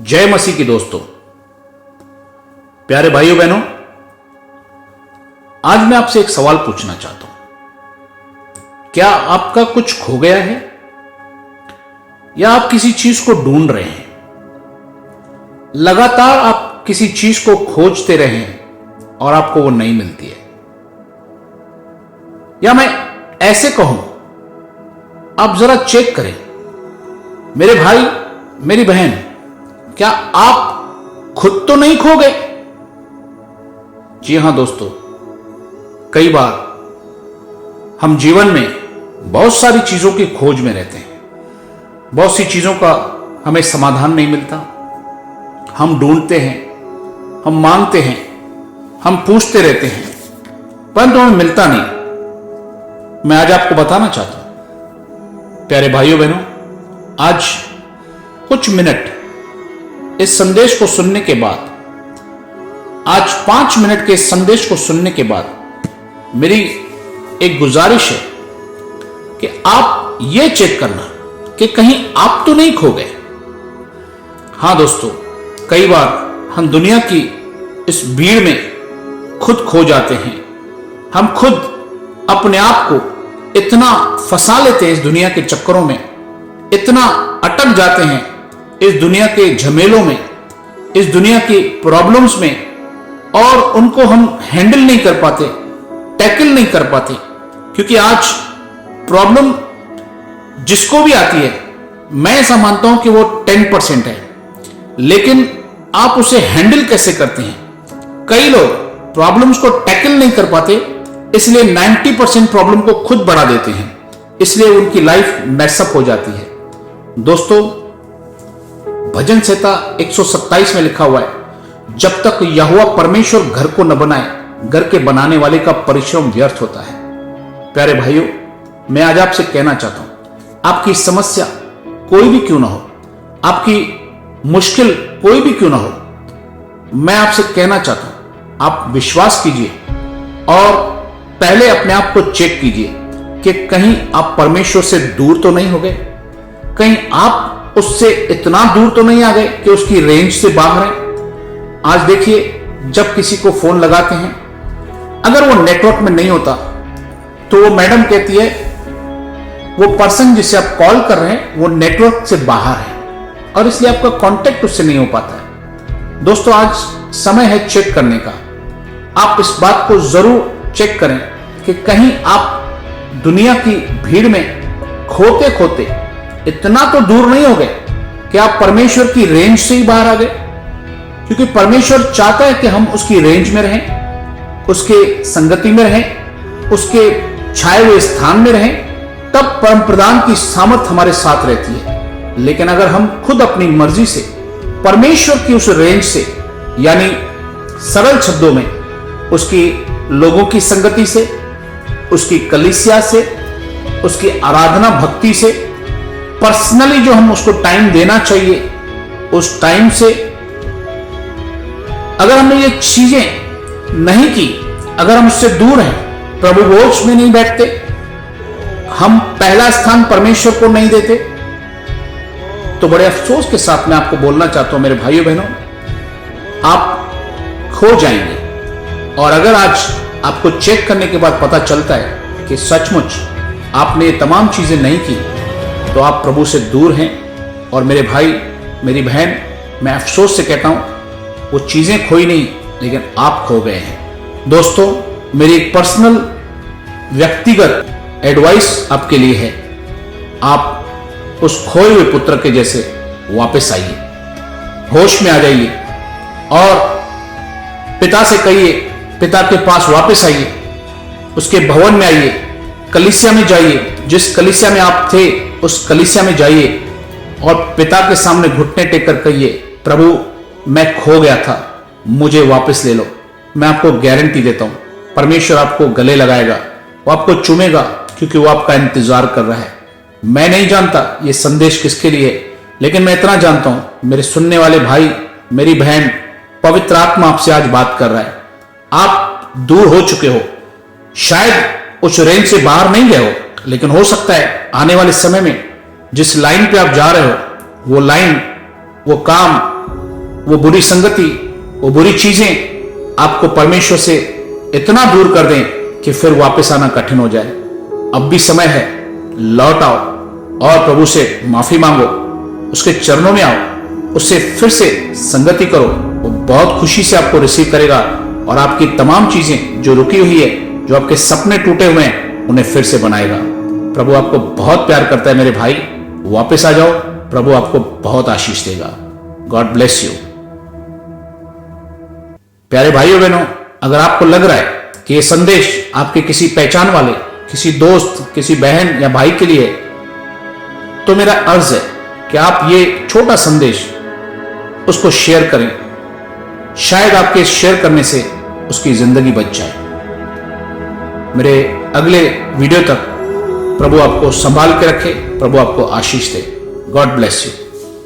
जय मसीह की दोस्तों, प्यारे भाइयों बहनों, आज मैं आपसे एक सवाल पूछना चाहता हूं। क्या आपका कुछ खो गया है या आप किसी चीज को ढूंढ रहे हैं? लगातार आप किसी चीज को खोजते रहे हैं और आपको वो नहीं मिलती है। या मैं ऐसे कहूं, आप जरा चेक करें, मेरे भाई मेरी बहन, क्या आप खुद तो नहीं खो गए? जी हां दोस्तों, कई बार हम जीवन में बहुत सारी चीजों की खोज में रहते हैं। बहुत सी चीजों का हमें समाधान नहीं मिलता। हम ढूंढते हैं, हम मांगते हैं, हम पूछते रहते हैं, परंतु हमें मिलता नहीं। मैं आज आपको बताना चाहता हूं, प्यारे भाइयों बहनों, आज कुछ मिनट इस संदेश को सुनने के बाद, आज 5 मिनट के इस संदेश को सुनने के बाद मेरी एक गुजारिश है कि आप ये चेक करना कि कहीं आप तो नहीं खो गए। हां दोस्तों, कई बार हम दुनिया की इस भीड़ में खुद खो जाते हैं। हम खुद अपने आप को इतना फंसा लेते हैं इस दुनिया के चक्करों में, इतना अटक जाते हैं इस दुनिया के झमेलों में, इस दुनिया की प्रॉब्लम्स में, और उनको हम हैंडल नहीं कर पाते, टैकल नहीं कर पाते। क्योंकि आज प्रॉब्लम जिसको भी आती है, मैं ऐसा मानता हूं कि वो 10% है, लेकिन आप उसे हैंडल कैसे करते हैं? कई लोग प्रॉब्लम्स को टैकल नहीं कर पाते, इसलिए 90% प्रॉब्लम को खुद बढ़ा देते हैं, इसलिए उनकी लाइफ मैसअप हो जाती है। दोस्तों, भजन संहिता 127 में लिखा हुआ है, जब तक यहोवा परमेश्वर घर को न बनाए, घर के बनाने वाले का परिश्रम व्यर्थ होता है। प्यारे भाइयों, मैं आज आपसे कहना चाहता हूं, आपकी समस्या कोई भी क्यों ना हो, आपकी मुश्किल कोई भी क्यों ना हो, मैं आपसे कहना चाहता हूं, आप विश्वास कीजिए और पहले अपने आप को चेक कीजिए कि कहीं आप परमेश्वर से दूर तो नहीं हो गए, कहीं आप उससे इतना दूर तो नहीं आ गए कि उसकी रेंज से बाहर हैं। आज देखिए, जब किसी को फोन लगाते हैं, अगर वो नेटवर्क में नहीं होता तो वो मैडम कहती है वो पर्सन जिसे आप कॉल कर रहे हैं वो नेटवर्क से बाहर है, और इसलिए आपका कांटेक्ट उससे नहीं हो पाता है। दोस्तों, आज समय है चेक करने का। आप इस बात को जरूर चेक करें कि कहीं आप दुनिया की भीड़ में खोते खोते इतना तो दूर नहीं हो गए कि आप परमेश्वर की रेंज से ही बाहर आ गए। क्योंकि परमेश्वर चाहता है कि हम उसकी रेंज में रहें, उसके संगति में रहें, उसके छाए हुए स्थान में रहें, तब परम प्रदान की सामर्थ हमारे साथ रहती है। लेकिन अगर हम खुद अपनी मर्जी से परमेश्वर की उस रेंज से, यानी सरल शब्दों में उसकी लोगों की संगति से, उसकी कलीसिया से, उसकी आराधना भक्ति से, पर्सनली जो हम उसको टाइम देना चाहिए, उस टाइम से अगर हमने ये चीजें नहीं की, अगर हम उससे दूर हैं, प्रभु भोज में नहीं बैठते, हम पहला स्थान परमेश्वर को नहीं देते, तो बड़े अफसोस के साथ मैं आपको बोलना चाहता हूं, मेरे भाइयों बहनों, आप खो जाएंगे। और अगर आज आपको चेक करने के बाद पता चलता है कि सचमुच आपने ये तमाम चीजें नहीं की, तो आप प्रभु से दूर हैं। और मेरे भाई मेरी बहन, मैं अफसोस से कहता हूं, वो चीजें खोई नहीं, लेकिन आप खो गए हैं। दोस्तों, मेरी एक पर्सनल व्यक्तिगत एडवाइस आपके लिए है, आप उस खोए हुए पुत्र के जैसे वापस आइए, होश में आ जाइए और पिता से कहिए, पिता के पास वापस आइए, उसके भवन में आइए, कलीसिया में जाइए, जिस कलीसिया में आप थे उस कलीसिया में जाइए और पिता के सामने घुटने टेक कर कहिए, प्रभु मैं खो गया था, मुझे वापस ले लो। मैं आपको गारंटी देता हूं, परमेश्वर आपको गले लगाएगा, वो आपको चूमेगा, क्योंकि वो आपका इंतजार कर रहा है। मैं नहीं जानता ये संदेश किसके लिए है, लेकिन मैं इतना जानता हूं, मेरे सुनने वाले भाई मेरी बहन, पवित्र आत्मा आपसे आज बात कर रहा है। आप दूर हो चुके हो, शायद उस रेंज से बाहर नहीं गए हो, लेकिन हो सकता है आने वाले समय में जिस लाइन पे आप जा रहे हो, वो लाइन, वो काम, वो बुरी संगति, वो बुरी चीजें आपको परमेश्वर से इतना दूर कर दें कि फिर वापस आना कठिन हो जाए। अब भी समय है, लौट आओ और प्रभु से माफी मांगो, उसके चरणों में आओ, उससे फिर से संगति करो। वो बहुत खुशी से आपको रिसीव करेगा और आपकी तमाम चीजें जो रुकी हुई है, जो आपके सपने टूटे हुए हैं, उन्हें फिर से बनाएगा। प्रभु आपको बहुत प्यार करता है मेरे भाई, वापस आ जाओ, प्रभु आपको बहुत आशीष देगा। God bless you. प्यारे भाइयों बहनों, अगर आपको लग रहा है कि यह संदेश आपके किसी पहचान वाले, किसी दोस्त, किसी बहन या भाई के लिए, तो मेरा अर्ज है कि आप ये छोटा संदेश उसको शेयर करें। शायद आपके शेयर करने से उसकी जिंदगी बच जाए। मेरे अगले वीडियो तक प्रभु आपको संभाल के रखे, प्रभु आपको आशीष दे। God bless you.